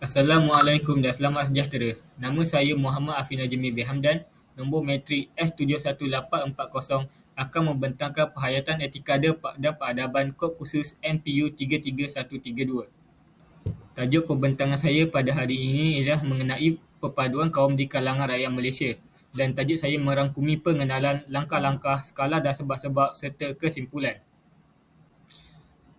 Assalamualaikum dan selamat sejahtera. Nama saya Muhammad Afin Najmi bin Hamdan. Nombor matrik S71840 akan membentangkan penghayatan etikada dan peradaban kod khusus MPU 33132. Tajuk pembentangan saya pada hari ini ialah mengenai perpaduan kaum di kalangan rakyat Malaysia, dan tajuk saya merangkumi pengenalan langkah-langkah, skala dan sebab-sebab serta kesimpulan.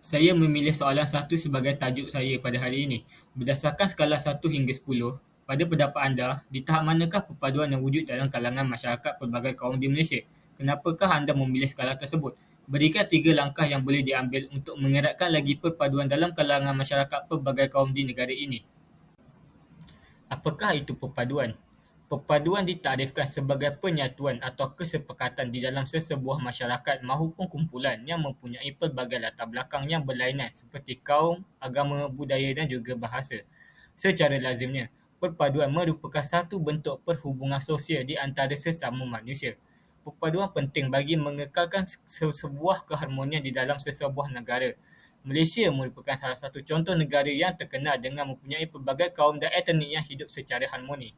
Saya memilih soalan 1 sebagai tajuk saya pada hari ini. Berdasarkan skala 1 hingga 10, pada pendapat anda, di tahap manakah perpaduan yang wujud dalam kalangan masyarakat pelbagai kaum di Malaysia? Kenapakah anda memilih skala tersebut? Berikan 3 langkah yang boleh diambil untuk mengeratkan lagi perpaduan dalam kalangan masyarakat pelbagai kaum di negara ini. Apakah itu perpaduan? Perpaduan ditakdirkan sebagai penyatuan atau kesepakatan di dalam sesebuah masyarakat maupun kumpulan yang mempunyai pelbagai latar belakang yang berlainan seperti kaum, agama, budaya dan juga bahasa. Secara lazimnya, perpaduan merupakan satu bentuk perhubungan sosial di antara sesama manusia. Perpaduan penting bagi mengekalkan sebuah keharmonian di dalam sesebuah negara. Malaysia merupakan salah satu contoh negara yang terkenal dengan mempunyai pelbagai kaum dan etnik yang hidup secara harmoni.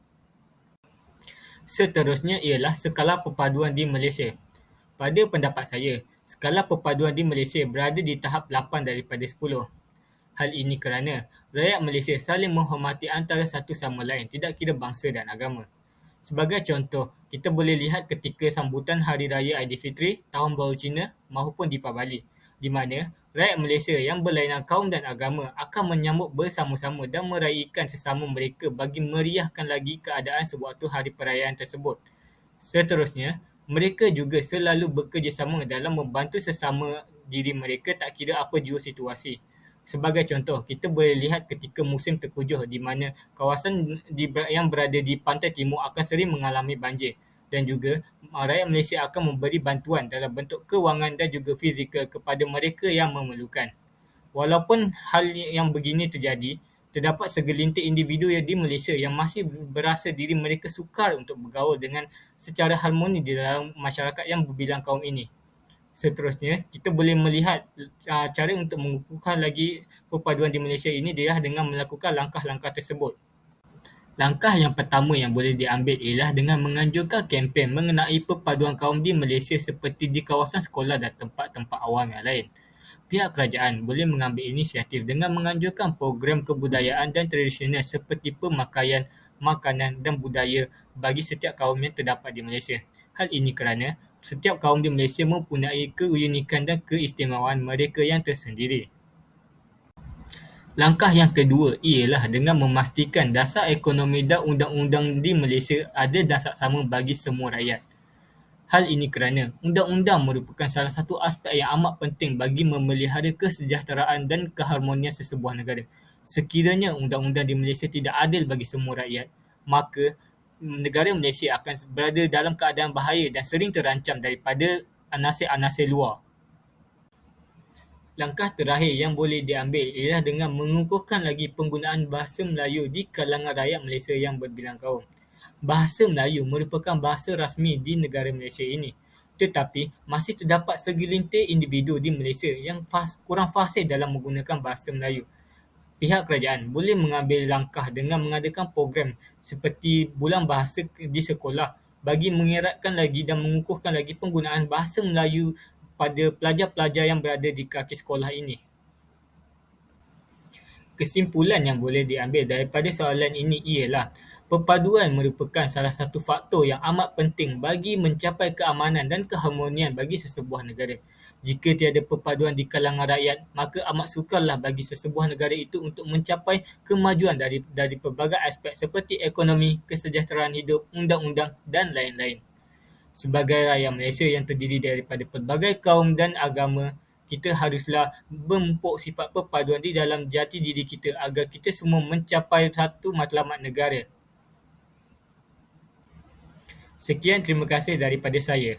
Seterusnya ialah skala perpaduan di Malaysia. Pada pendapat saya, skala perpaduan di Malaysia berada di tahap 8 daripada 10. Hal ini kerana rakyat Malaysia saling menghormati antara satu sama lain, tidak kira bangsa dan agama. Sebagai contoh, kita boleh lihat ketika sambutan Hari Raya Aidilfitri, Tahun Baru Cina maupun Deepavali, di mana rakyat Malaysia yang berlainan kaum dan agama akan menyambut bersama-sama dan meraihkan sesama mereka bagi meriahkan lagi keadaan sewaktu hari perayaan tersebut. Seterusnya, mereka juga selalu bekerjasama dalam membantu sesama diri mereka tak kira apa jua situasi. Sebagai contoh, kita boleh lihat ketika musim tengkujuh di mana kawasan yang berada di pantai timur akan sering mengalami banjir, dan juga rakyat Malaysia akan memberi bantuan dalam bentuk kewangan dan juga fizikal kepada mereka yang memerlukan. Walaupun hal yang begini terjadi, terdapat segelintir individu di Malaysia yang masih berasa diri mereka sukar untuk bergaul dengan secara harmoni di dalam masyarakat yang berbilang kaum ini. Seterusnya, kita boleh melihat cara untuk mengukuhkan lagi perpaduan di Malaysia ini ialah dengan melakukan langkah-langkah tersebut. Langkah yang pertama yang boleh diambil ialah dengan menganjurkan kempen mengenai perpaduan kaum di Malaysia seperti di kawasan sekolah dan tempat-tempat awam yang lain. Pihak kerajaan boleh mengambil inisiatif dengan menganjurkan program kebudayaan dan tradisional seperti pemakaian, makanan dan budaya bagi setiap kaum yang terdapat di Malaysia. Hal ini kerana setiap kaum di Malaysia mempunyai keunikan dan keistimewaan mereka yang tersendiri. Langkah yang kedua ialah dengan memastikan dasar ekonomi dan undang-undang di Malaysia ada dasar sama bagi semua rakyat. Hal ini kerana undang-undang merupakan salah satu aspek yang amat penting bagi memelihara kesejahteraan dan keharmonian sesebuah negara. Sekiranya undang-undang di Malaysia tidak adil bagi semua rakyat, maka negara Malaysia akan berada dalam keadaan bahaya dan sering terancam daripada anasir-anasir luar. Langkah terakhir yang boleh diambil ialah dengan mengukuhkan lagi penggunaan bahasa Melayu di kalangan rakyat Malaysia yang berbilang kaum. Bahasa Melayu merupakan bahasa rasmi di negara Malaysia ini. Tetapi, masih terdapat segelintir individu di Malaysia yang kurang fasih dalam menggunakan bahasa Melayu. Pihak kerajaan boleh mengambil langkah dengan mengadakan program seperti Bulan Bahasa di sekolah bagi mengeratkan lagi dan mengukuhkan lagi penggunaan bahasa Melayu pada pelajar-pelajar yang berada di kaki sekolah ini. Kesimpulan yang boleh diambil daripada soalan ini ialah perpaduan merupakan salah satu faktor yang amat penting bagi mencapai keamanan dan keharmonian bagi sesebuah negara. Jika tiada perpaduan di kalangan rakyat, maka amat sukarlah bagi sesebuah negara itu untuk mencapai kemajuan dari pelbagai aspek seperti ekonomi, kesejahteraan hidup, undang-undang dan lain-lain. Sebagai rakyat Malaysia yang terdiri daripada pelbagai kaum dan agama, kita haruslah memupuk sifat perpaduan di dalam jati diri kita agar kita semua mencapai satu matlamat negara. Sekian, terima kasih daripada saya.